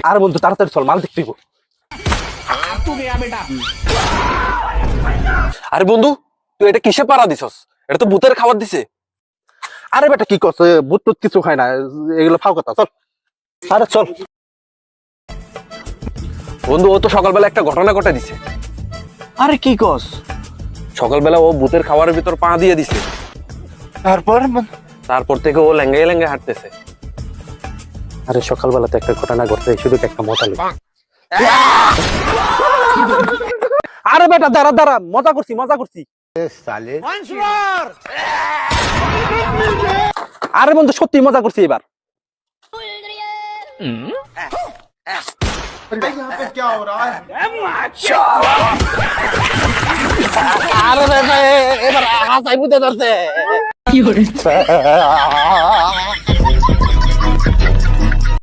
আর বন্ধু তাড়াতাড়ি চল, মাল দেখতে গো। আরে বন্ধু, তুই এটা কিসে পাড়া দিছস? এটা তো ভূতের খাবার দিছে। আরে বেটা কি করছে, ভূত টুত কিছু খায় না, এগুলো ফাও কথা, চল। আরে চল। বন্ধু, ও তো সকালবেলা একটা ঘটনা ঘটে দিছে। আরে কি কস? সকালবেলা ও ভূতের খাবারের ভিতর পা দিয়ে দিছে। তারপর থেকে ও লেঙ্গায় লেঙ্গায় হাঁটতেছে। আরে সকালবেলাতে একটা ঘটনা ঘটছে, শুধু একটা মজা নেই। আরে বেটা দাঁড়া দাঁড়া, মজা করছি মজা করছি। আরে বন্ধু সত্যি মজা করছি এবার। আরে বেটা এবার হাসাই বুঝতে ধরছে।